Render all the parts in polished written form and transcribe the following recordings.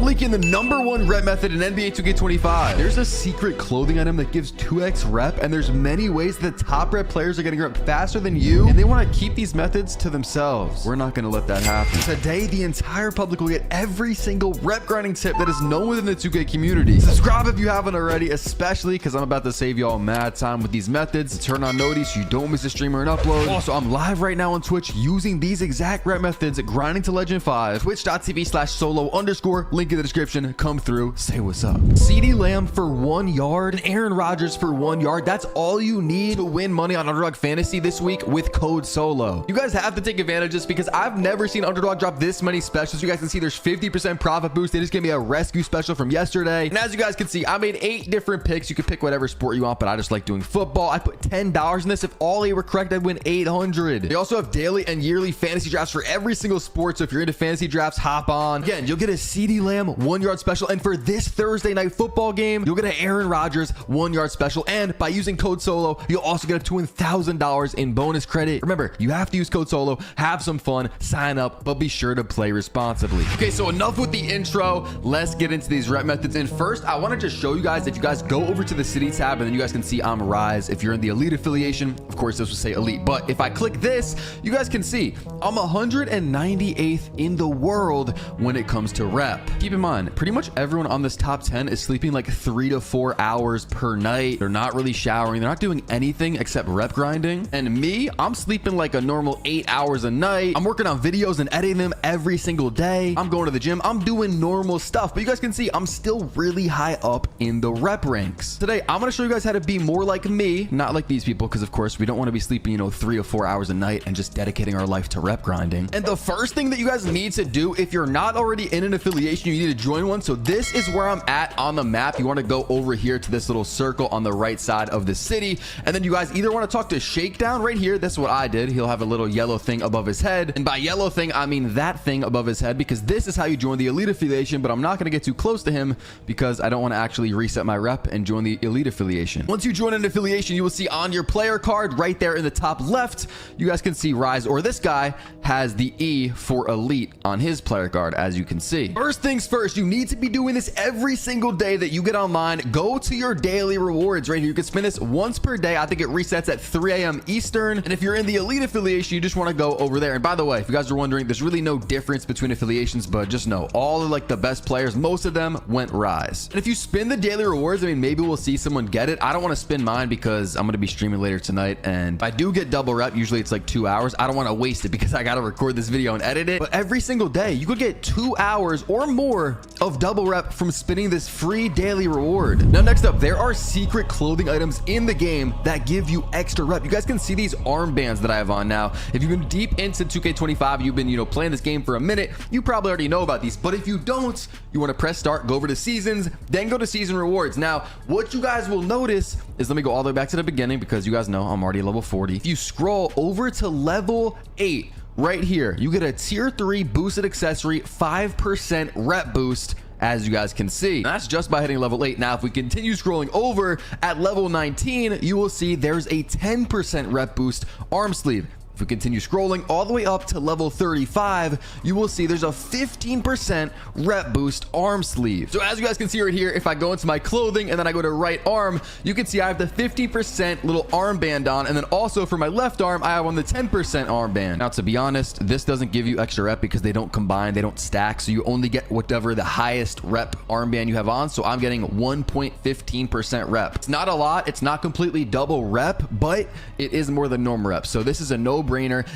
I'm leaking the #1 rep method in NBA 2K25. There's a secret clothing item that gives 2x rep, and there's many ways that top rep players are getting rep faster than you, and they want to keep these methods to themselves. We're not going to let that happen. Today, the entire public will get every single rep grinding tip that is known within the 2K community. Subscribe if you haven't already, especially because I'm about to save y'all mad time with these methods. Turn on notice so you don't miss a stream or an upload. Also, I'm live right now on Twitch using these exact rep methods, grinding to Legend 5. Twitch.tv/solo_, link in the description. Come through, say what's up. CeeDee Lamb for 1 yard and Aaron Rodgers for 1 yard. That's all you need to win money on Underdog Fantasy this week with code SOLO. You guys have to take advantage of this because I've never seen Underdog drop this many specials. You guys can see there's 50% profit boost. They just gave me a rescue special from yesterday. And as you guys can see, I made 8 different picks. You can pick whatever sport you want, but I just like doing football. I put $10 in this. If all 8 were correct, I'd win 800. They also have daily and yearly fantasy drafts for every single sport. So if you're into fantasy drafts, hop on. Again, you'll get a CeeDee Lamb 1 yard special. And for this Thursday night football game, you'll get an Aaron Rodgers 1 yard special. And by using code SOLO, you'll also get a $2,000 in bonus credit. Remember, you have to use code SOLO, have some fun, sign up, but be sure to play responsibly. Okay, so enough with the intro. Let's get into these rep methods. And first, I want to just show you guys, if you guys go over to the city tab, and then you guys can see I'm Rise. If you're in the elite affiliation, of course, this will say elite. But if I click this, you guys can see I'm 198th in the world when it comes to rep. Keep in mind, pretty much everyone on this top 10 is sleeping like 3 to 4 hours per night. They're not really showering. They're not doing anything except rep grinding. And me, I'm sleeping like a normal 8 hours a night. I'm working on videos and editing them every single day. I'm going to the gym. I'm doing normal stuff. But you guys can see I'm still really high up in the rep ranks. Today, I'm going to show you guys how to be more like me, not like these people, because of course we don't want to be sleeping, 3 or 4 hours a night and just dedicating our life to rep grinding. And the first thing that you guys need to do, if you're not already in an affiliation, you need to join one. So this is where I'm at on the map. You want to go over here to this little circle on the right side of the city. And then you guys either want to talk to Shakedown right here. That's what I did. He'll have a little yellow thing above his head. And by yellow thing, I mean that thing above his head, because this is how you join the elite affiliation. But I'm not going to get too close to him because I don't want to actually reset my rep and join the elite affiliation. Once you join an affiliation, you will see on your player card right there in the top left, you guys can see Rise, or this guy has the E for elite on his player card, as you can see. First things first, you need to be doing this every single day that you get online. Go to your daily rewards right here. You can spin this once per day. I think it resets at 3 a.m. Eastern. And if you're in the elite affiliation, you just want to go over there. And by the way, if you guys are wondering, there's really no difference between affiliations, but just know all of like the best players, most of them went Rise. And if you spin the daily rewards, I mean, maybe we'll see someone get it. I don't want to spin mine because I'm going to be streaming later tonight. And if I do get double rep, usually it's like 2 hours. I don't want to waste it because I got to record this video and edit it. But every single day, you could get 2 hours or more of double rep from spinning this free daily reward. Now, next up, there are secret clothing items in the game that give you extra rep. You guys can see these armbands that I have on now. If you've been deep into 2K25, you've been, playing this game for a minute, you probably already know about these. But if you don't, you want to press start, go over to seasons, then go to season rewards. Now, what you guys will notice is, let me go all the way back to the beginning because you guys know I'm already level 40. If you scroll over to level 8, right here, you get a tier 3 boosted accessory, 5% rep boost, as you guys can see. That's just by hitting level 8. Now, if we continue scrolling over at level 19, you will see there's a 10% rep boost arm sleeve. If we continue scrolling all the way up to level 35, you will see there's a 15% rep boost arm sleeve. So as you guys can see right here, if I go into my clothing and then I go to right arm, you can see I have the 50% little armband on. And then also for my left arm, I have on the 10% armband. Now, to be honest, this doesn't give you extra rep because they don't combine, they don't stack. So you only get whatever the highest rep armband you have on. So I'm getting 1.15% rep. It's not a lot. It's not completely double rep, but it is more than normal rep. So this is a no-brainer.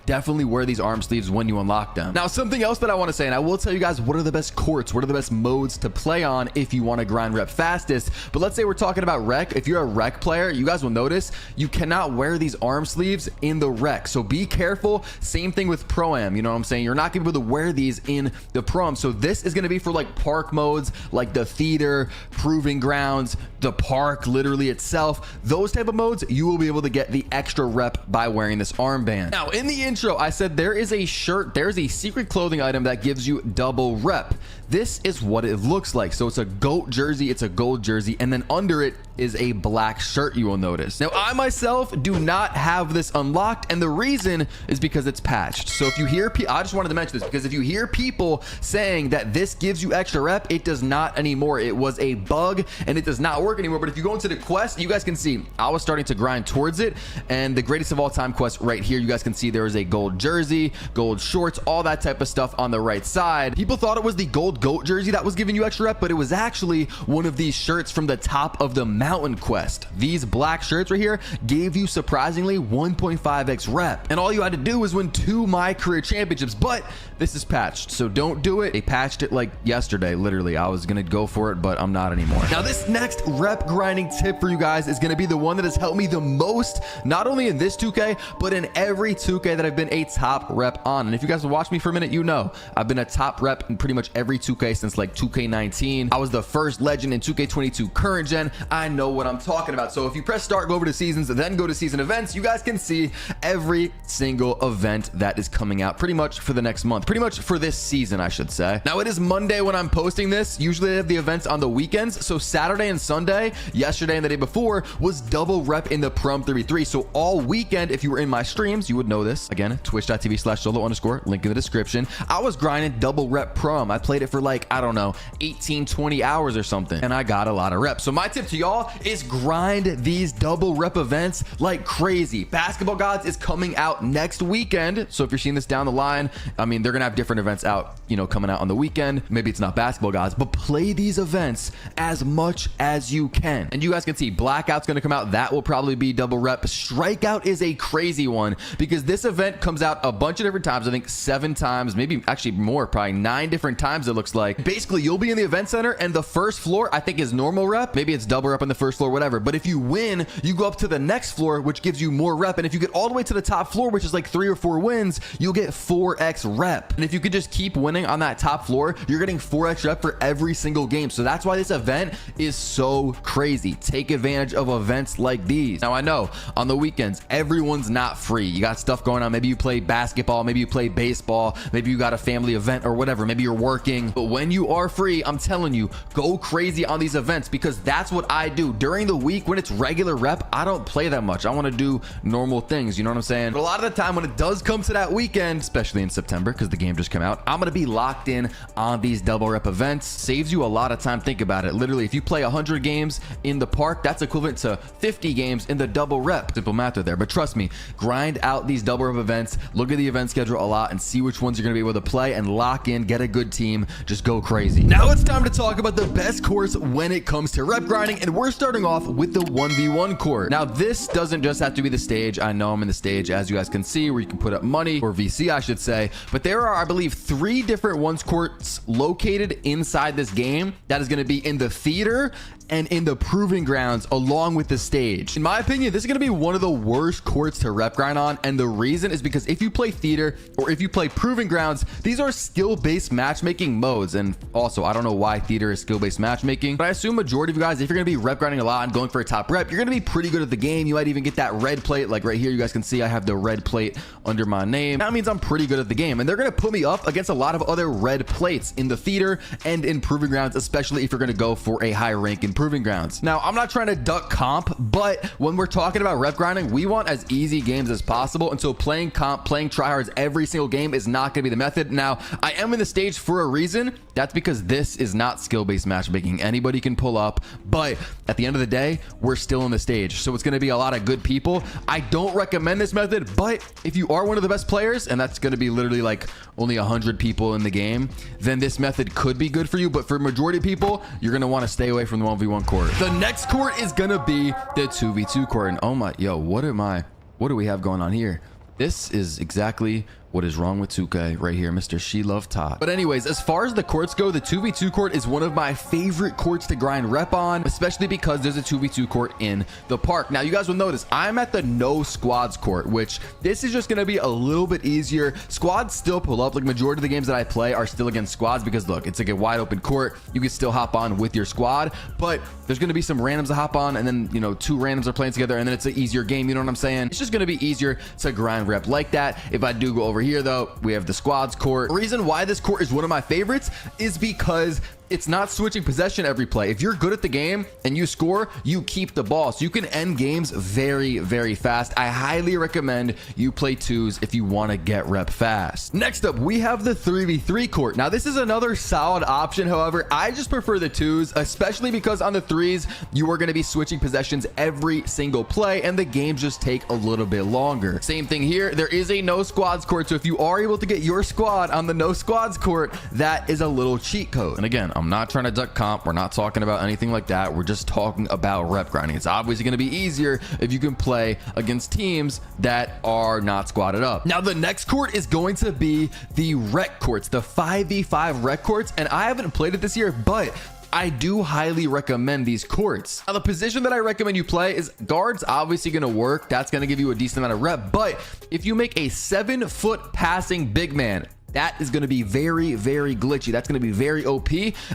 Definitely wear these arm sleeves when you unlock them. Now, something else that I want to say, and I will tell you guys what are the best courts, what are the best modes to play on if you want to grind rep fastest. But let's say we're talking about rec. If you're a rec player, you guys will notice you cannot wear these arm sleeves in the rec. So be careful. Same thing with pro-am. You know what I'm saying? You're not going to be able to wear these in the pro-am. So this is going to be for like park modes, like the theater, proving grounds, the park literally itself. Those type of modes, you will be able to get the extra rep by wearing this armband. Now, Now, in the intro, I said there is a shirt, there's a secret clothing item that gives you double rep. This is what it looks like. So it's a GOAT jersey, it's a gold jersey, and then under it is a black shirt, you will notice. Now, I myself do not have this unlocked, and the reason is because it's patched. So if you hear, I just wanted to mention this because if you hear people saying that this gives you extra rep, it does not anymore. It was a bug and it does not work anymore. But if you go into the quest, you guys can see I was starting to grind towards it, and the greatest of all time quest right here, you guys can see there is a gold jersey, gold shorts, all that type of stuff on the right side. People thought it was the gold GOAT jersey that was giving you extra rep, but it was actually one of these shirts from the top of the mountain quest. These black shirts right here gave you surprisingly 1.5x rep, and all you had to do was win 2 My Career Championships. But this is patched, so don't do it. They patched it like yesterday, literally. I was gonna go for it, but I'm not anymore. Now, this next rep grinding tip for you guys is gonna be the one that has helped me the most, not only in this 2K, but in every 2K that I've been a top rep on. And if you guys have watched me for a minute, you know I've been a top rep in pretty much every 2K since like 2K19. I was the first legend in 2K22 current gen. I know what I'm talking about. So if you press start, go over to seasons, and then go to season events, you guys can see every single event that is coming out pretty much for the next month, pretty much for this season, I should say. Now, it is Monday when I'm posting this. Usually I have the events on the weekends. So Saturday and Sunday, yesterday and the day before, was double rep in the Prom 33. So all weekend, if you were in my streams, you would know this. Again, twitch.tv/solo_, link in the description. I was grinding double rep Prom. I played it for like, I don't know, 18, 20 hours or something, and I got a lot of reps. So my tip to y'all is grind these double rep events like crazy. Basketball Gods is coming out next weekend. So if you're seeing this down the line, I mean, they're gonna have different events out, you know, coming out on the weekend. Maybe it's not Basketball Gods, but play these events as much as you can. And you guys can see Blackout's gonna come out. That will probably be double rep. Strikeout is a crazy one because this event comes out a bunch of different times. I think 7 times, maybe actually more, probably 9 different times it looks like. Basically, you'll be in the event center, and the first floor I think is normal rep. Maybe it's double rep on the first floor, whatever. But if you win, you go up to the next floor, which gives you more rep. And if you get all the way to the top floor, which is like 3 or 4 wins, you'll get 4x rep. And if you could just keep winning on that top floor, you're getting 4x rep for every single game. So that's why this event is so crazy. Take advantage of events like these. Now, I know on the weekends, everyone's not free. You got stuff going on. Maybe you play basketball, maybe you play baseball, maybe you got a family event or whatever. Maybe you're working. But when you are free, I'm telling you, go crazy on these events because that's what I do. During the week, when it's regular rep, I don't play that much. I want to do normal things. You know what I'm saying? But a lot of the time when it does come to that weekend, especially in September, because the game just came out, I'm going to be locked in on these double rep events. Saves you a lot of time. Think about it. Literally, if you play 100 games in the park, that's equivalent to 50 games in the double rep. Simple math there. But trust me, grind out these double rep events. Look at the event schedule a lot and see which ones you're going to be able to play and lock in, get a good team, just go crazy. Now it's time to talk about the best course when it comes to rep grinding, and we're starting off with the 1v1 court. Now, this doesn't just have to be the stage. I know I'm in the stage, as you guys can see, where you can put up money, or VC, I should say, but there are, I believe, 3 different ones courts located inside this game that is going to be in the theater and in the proving grounds along with the stage. In my opinion, this is going to be one of the worst courts to rep grind on, and the reason is because if you play theater or if you play proving grounds, these are skill-based matchmaking modes. And also, I don't know why theater is skill-based matchmaking, but I assume majority of you guys, if you're going to be rep grinding a lot and going for a top rep, you're going to be pretty good at the game. You might even get that red plate. Like right here, you guys can see I have the red plate under my name. That means I'm pretty good at the game, and they're going to put me up against a lot of other red plates in the theater and in proving grounds, especially if you're going to go for a high rank in proving grounds. Now, I'm not trying to duck comp, but when we're talking about rep grinding, we want as easy games as possible. And so playing comp, playing tryhards every single game is not going to be the method. Now, I am in the stage for a reason. That's because this is not skill-based matchmaking. Anybody can pull up, but at the end of the day, we're still in the stage. So it's going to be a lot of good people. I don't recommend this method, but if you are one of the best players, and that's going to be literally like only 100 people in the game, then this method could be good for you. But for majority of people, you're going to want to stay away from the 1v1 court. The next court is going to be the 2v2 court. And oh my, yo, what do we have going on here? This is exactly What is wrong with 2K right here, Mr. She Love Tot. But anyways, as far as the courts go, the 2v2 court is one of my favorite courts to grind rep on, especially because there's a 2v2 court in the park. Now, you guys will notice I'm at the no squads court, which this is just going to be a little bit easier. Squads still pull up. Like, majority of the games that I play are still against squads because, look, it's like a wide open court. You can still hop on with your squad, but there's going to be some randoms to hop on, and then, you know, two randoms are playing together, and then it's an easier game. You know what I'm saying? It's just going to be easier to grind rep like that. If I do go over here, though, we have the squads court. The reason why this court is one of my favorites is because it's not switching possession every play. If you're good at the game and you score, you keep the ball. So you can end games very, very fast. I highly recommend you play twos if you want to get rep fast. Next up, we have the 3v3 court. Now, this is another solid option. However, I just prefer the twos, especially because on the threes, you are going to be switching possessions every single play, and the games just take a little bit longer. Same thing here. There is a no squads court. So if you are able to get your squad on the no squads court, that is a little cheat code. And again, I'm not trying to duck comp. We're not talking about anything like that. We're just talking about rep grinding. It's obviously going to be easier if you can play against teams that are not squatted up. Now, the next court is going to be the rec courts, the 5v5 rec courts. And I haven't played it this year, but I do highly recommend these courts. Now, the position that I recommend you play is guards. Obviously going to work. That's going to give you a decent amount of rep. But if you make a 7-foot passing big man, that is going to be very, very glitchy. That's going to be very OP,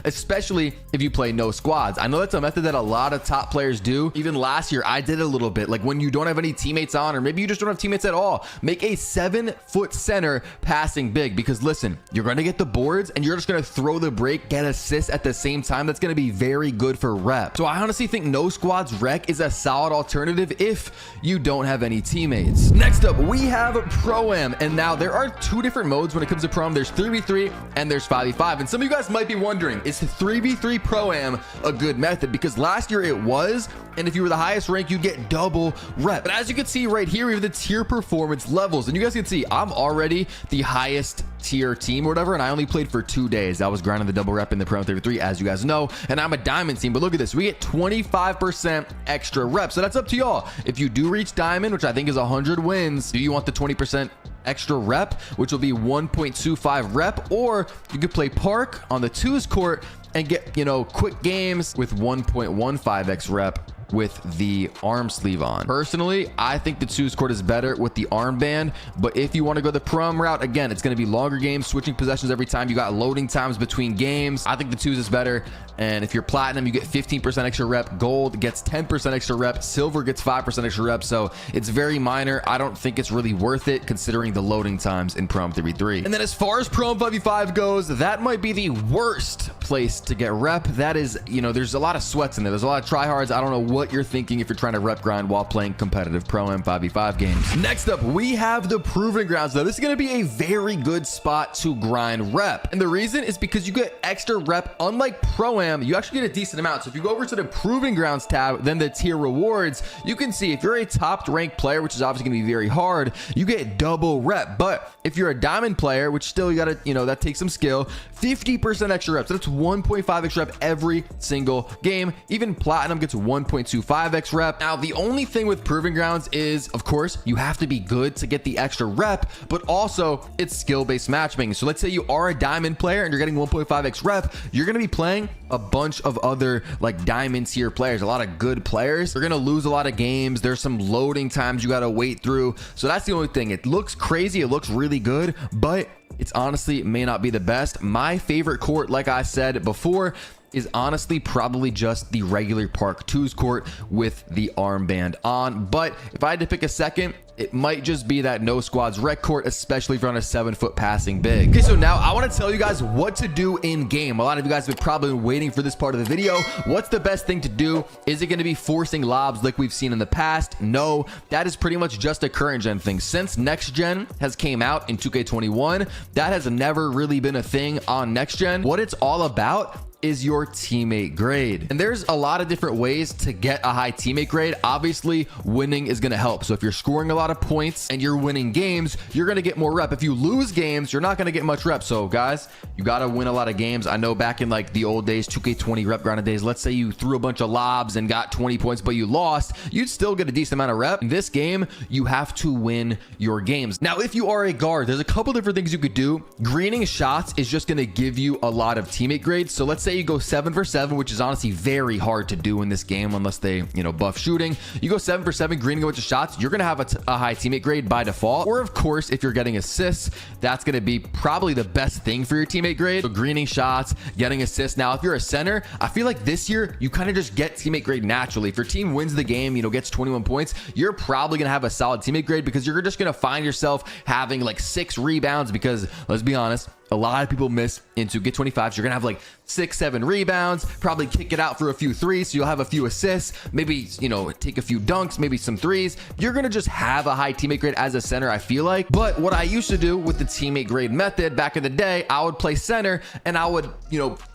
especially if you play no squads. I know that's a method that a lot of top players do. Even last year, I did a little bit. Like when you don't have any teammates on, or maybe you just don't have teammates at all, make a 7-foot center passing big, because listen, you're going to get the boards and you're just going to throw the break, get assists at the same time. That's going to be very good for rep. So I honestly think no squads rec is a solid alternative if you don't have any teammates. Next up, we have Pro-Am. And now there are two different modes when it comes to Pro-Am. There's 3v3 and there's 5v5. And some of you guys might be wondering, is 3v3 Pro-Am a good method? Because last year it was, and if you were the highest rank, you get double rep. But as you can see right here, we have the tier performance levels, and you guys can see I'm already the highest tier team or whatever, and I only played for 2 days. I was grinding the double rep in the Pro 3v3, as you guys know, and I'm a diamond team. But look at this, we get 25% extra rep. So that's up to y'all. If you do reach diamond, which I think is 100 wins, do you want the 20% extra rep, which will be 1.25 rep, or you could play park on the twos court and get, you know, quick games with 1.15x rep with the arm sleeve on. Personally, I think the twos court is better with the armband, but if you want to go the Pro-Am route, again, it's going to be longer games, switching possessions every time. You got loading times between games. I think the twos is better. And if you're platinum, you get 15% extra rep. Gold gets 10% extra rep. Silver gets 5% extra rep. So it's very minor. I don't think it's really worth it considering the loading times in Pro-Am 3v3. And then as far as Pro-Am 5v5 goes, that might be the worst place to get rep. That is, you know, there's a lot of sweats in there. There's a lot of tryhards. I don't know what you're thinking if you're trying to rep grind while playing competitive Pro-Am 5v5 games. Next up, we have the Proving Grounds. Though this is going to be a very good spot to grind rep. And the reason is because you get extra rep. Unlike Pro-Am, you actually get a decent amount. So if you go over to the Proving Grounds tab, then the tier rewards, you can see if you're a top ranked player, which is obviously going to be very hard, you get double rep. But if you're a diamond player, which still you got to, you know, that takes some skill, 50% extra reps. So that's 1.5 extra rep every single game. Even platinum gets 1.25x rep. Now, the only thing with Proving Grounds is, of course, you have to be good to get the extra rep, but also it's skill-based matchmaking. So let's say you are a diamond player and you're getting 1.5x rep, you're going to be playing a bunch of other like diamond tier players, a lot of good players. You're going to lose a lot of games. There's some loading times you got to wait through. So that's the only thing. It looks crazy. It looks really good, but it's honestly, it may not be the best. My favorite court, like I said before, is honestly probably just the regular Park 2's court with the armband on. But if I had to pick a second, it might just be that no squads rec court, especially if you're on a 7-foot passing big. Okay, so now I want to tell you guys what to do in game. A lot of you guys have probably been waiting for this part of the video. What's the best thing to do? Is it going to be forcing lobs like we've seen in the past? No, that is pretty much just a current gen thing. Since next gen has came out in 2K21, that has never really been a thing on next gen. What it's all about is your teammate grade. And there's a lot of different ways to get a high teammate grade. Obviously, winning is going to help. So if you're scoring a lot of points and you're winning games, you're going to get more rep. If you lose games, you're not going to get much rep. So guys, you got to win a lot of games. I know back in like the old days, 2K20 rep grinding days, let's say you threw a bunch of lobs and got 20 points, but you lost, you'd still get a decent amount of rep. In this game, you have to win your games. Now, if you are a guard, there's a couple different things you could do. Greening shots is just going to give you a lot of teammate grades. So let's say you go 7 for 7, which is honestly very hard to do in this game unless they, buff shooting. You go 7 for 7, greening a bunch of shots, you're going to have a high teammate grade by default. Or of course, if you're getting assists, that's going to be probably the best thing for your teammate grade. So greening shots, getting assists. Now, if you're a center, I feel like this year you kind of just get teammate grade naturally. If your team wins the game, gets 21 points, you're probably going to have a solid teammate grade because you're just going to find yourself having like 6 rebounds because let's be honest, a lot of people miss into get 25. So you're gonna have like 6-7 rebounds, probably kick it out for a few threes. So you'll have a few assists, maybe, take a few dunks, maybe some threes. You're gonna just have a high teammate grade as a center, I feel like. But what I used to do with the teammate grade method back in the day, I would play center and I would,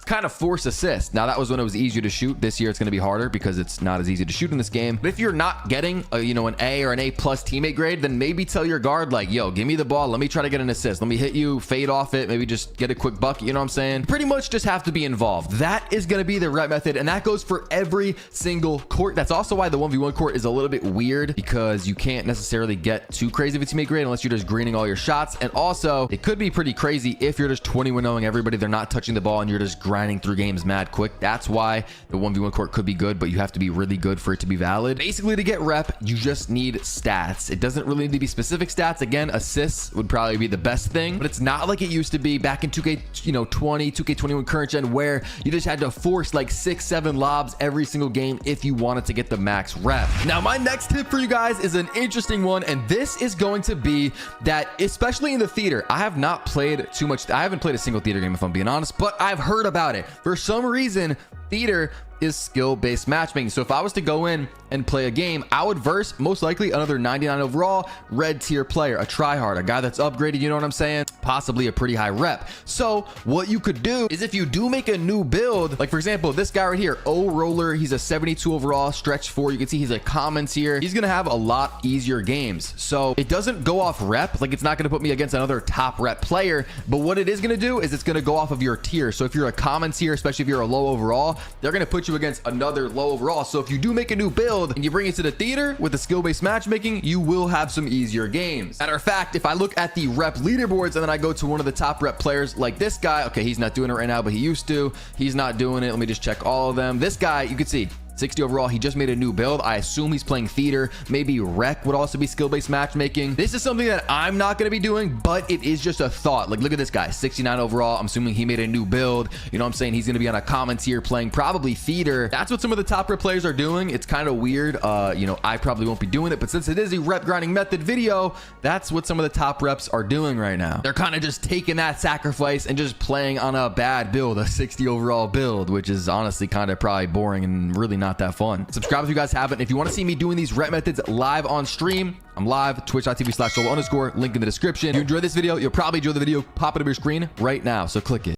kind of force assists. Now that was when it was easier to shoot. This year it's going to be harder because it's not as easy to shoot in this game. But if you're not getting a, an A or an A+ teammate grade, then maybe tell your guard like, yo, give me the ball, let me try to get an assist, let me hit you, fade off it, maybe just get a quick bucket. You know what I'm saying? Pretty much just have to be involved. That is going to be the rep method, and that goes for every single court. That's also why the 1v1 court is a little bit weird because you can't necessarily get too crazy of a teammate grade unless you're just greening all your shots. And also it could be pretty crazy if you're just 21-0ing everybody, they're not touching the ball, and you're just grinding through games mad quick. That's why the 1v1 court could be good, but you have to be really good for it to be valid. Basically, to get rep, you just need stats. It doesn't really need to be specific stats. Again, assists would probably be the best thing, but it's not like it used to be back in 2K20, 2K21 current gen, where you just had to force like 6-7 lobs every single game if you wanted to get the max rep. Now, my next tip for you guys is an interesting one, and this is going to be that, especially in the theater, I have not played too much. I haven't played a single theater game, if I'm being honest, but I've heard about it. For some reason, theater is skill-based matchmaking. So if I was to go in and play a game, I would verse most likely another 99 overall red tier player, a tryhard, a guy that's upgraded, you know what I'm saying? Possibly a pretty high rep. So what you could do is, if you do make a new build, like for example, this guy right here, O Roller, he's a 72 overall, stretch 4. You can see he's a common tier. He's gonna have a lot easier games. So it doesn't go off rep, like it's not gonna put me against another top rep player, but what it is gonna do is it's gonna go off of your tier. So if you're a common tier, especially if you're a low overall, they're gonna put you against another low overall. So if you do make a new build and you bring it to the theater with the skill-based matchmaking, you will have some easier games. Matter of fact, if I look at the rep leaderboards and then I go to one of the top rep players like this guy, okay, he's not doing it right now, but he used to. He's not doing it. Let me just check all of them. This guy, you can see 60 overall. He just made a new build. I assume he's playing theater. Maybe rec would also be skill-based matchmaking. This is something that I'm not going to be doing, but it is just a thought. Like, look at this guy, 69 overall. I'm assuming he made a new build. You know what I'm saying? He's going to be on a common tier playing probably theater. That's what some of the top rep players are doing. It's kind of weird. I probably won't be doing it, but since it is a rep grinding method video, that's what some of the top reps are doing right now. They're kind of just taking that sacrifice and just playing on a bad build, a 60 overall build, which is honestly kind of probably boring and really not that fun. Subscribe if you guys haven't. If you want to see me doing these rep methods live on stream, I'm live, twitch.tv/solo_, link in the description. If you enjoyed this video, you'll probably enjoy the video popping up your screen right now, so click it.